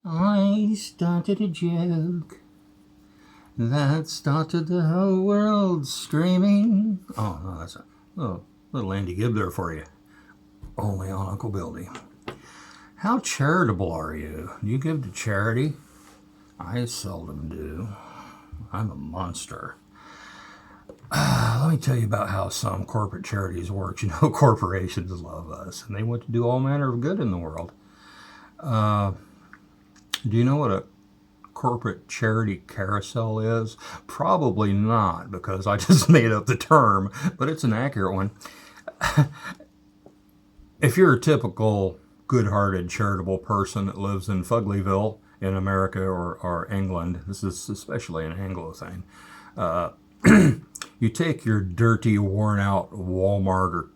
I started a joke that started the whole world screaming. Oh, no, that's a little Andy Gibb there for you. Only on Uncle Billy. How charitable are you? Do you give to charity? I seldom do. I'm a monster. Let me tell you about how some corporate charities work. You know, corporations love us, and they want to do all manner of good in the world. Do you know what a corporate charity carousel is? Probably not, because I just made up the term, but it's an accurate one. If you're a typical good-hearted, charitable person that lives in Fuglyville in America or England, this is especially an Anglo thing, you take your dirty, worn-out Walmart or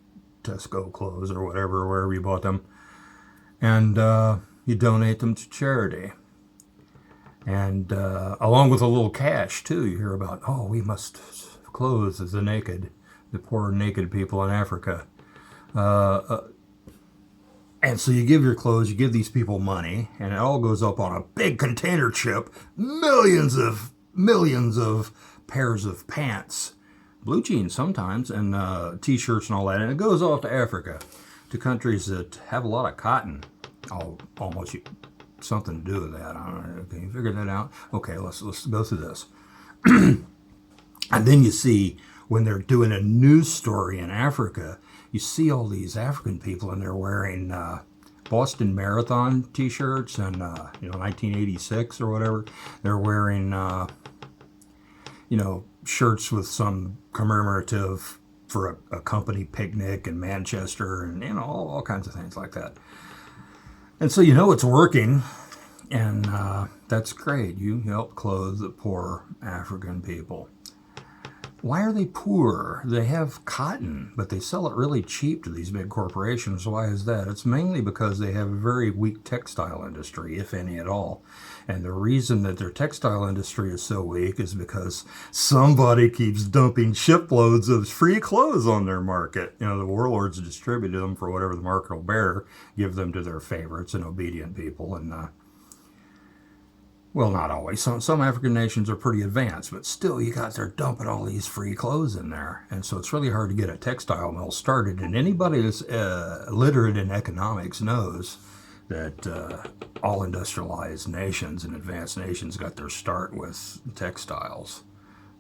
Tesco clothes or whatever, wherever you bought them, and you donate them to charity. And along with a little cash, too. You hear about, oh, we must clothe the poor naked people in Africa. And so you give your clothes, you give these people money, and it all goes up on a big container ship, millions of pairs of pants, blue jeans sometimes, and T-shirts and all that, and it goes off to Africa, to countries that have a lot of cotton. Almost something to do with that. I don't know. Can you figure that out? Okay, let's go through this. And then you see, when they're doing a news story in Africa, you see all these African people, and they're wearing Boston Marathon T-shirts and 1986 or whatever. They're wearing shirts with some commemorative for a company picnic in Manchester, and all kinds of things like that. And so it's working, and that's great. You help clothe the poor African people. Why are they poor? They have cotton, but they sell it really cheap to these big corporations. Why is that? It's mainly because they have a very weak textile industry, if any at all. And the reason that their textile industry is so weak is because somebody keeps dumping shiploads of free clothes on their market. The warlords distribute them for whatever the market will bear, give them to their favorites and obedient people, and well, not always. Some African nations are pretty advanced, but still, they're dumping all these free clothes in there. And so it's really hard to get a textile mill started. And anybody that's literate in economics knows that all industrialized nations and advanced nations got their start with textiles.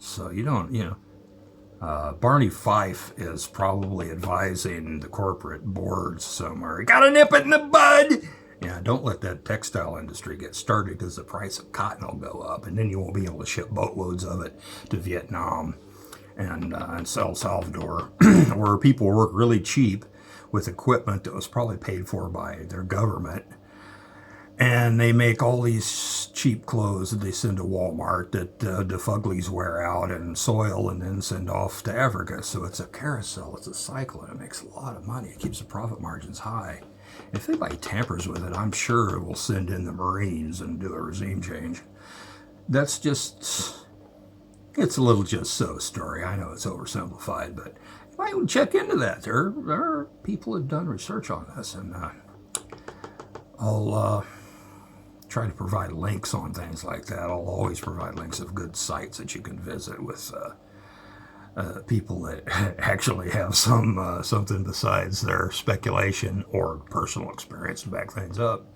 So Barney Fife is probably advising the corporate boards somewhere. You gotta nip it in the bud! Yeah, don't let that textile industry get started, because the price of cotton will go up, and then you won't be able to ship boatloads of it to Vietnam and El Salvador, where people work really cheap with equipment that was probably paid for by their government. And they make all these cheap clothes that they send to Walmart that the Fuglies wear out and soil and then send off to Africa. So it's a carousel, it's a cycle, and it makes a lot of money. It keeps the profit margins high. If anybody tampers with it, I'm sure it will send in the Marines and do a regime change. That's just, it's a little just so story. I know it's oversimplified, but you might check into that. There are people who have done research on this, and I'll try to provide links on things like that. I'll always provide links of good sites that you can visit with people that actually have something besides their speculation or personal experience to back things up.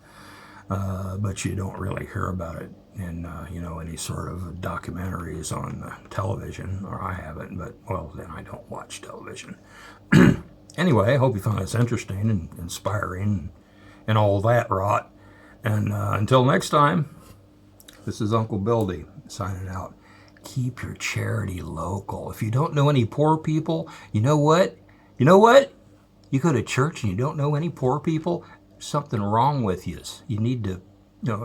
But you don't really hear about it in any sort of documentaries on television, or I haven't. But well, then I don't watch television. Anyway, I hope you found this interesting and inspiring and all that rot. And until next time, this is Uncle Bildy signing out. Keep your charity local. If you don't know any poor people, you know what? You go to church and you don't know any poor people, there's something wrong with you. You need to,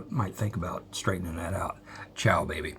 might think about straightening that out. Ciao, baby.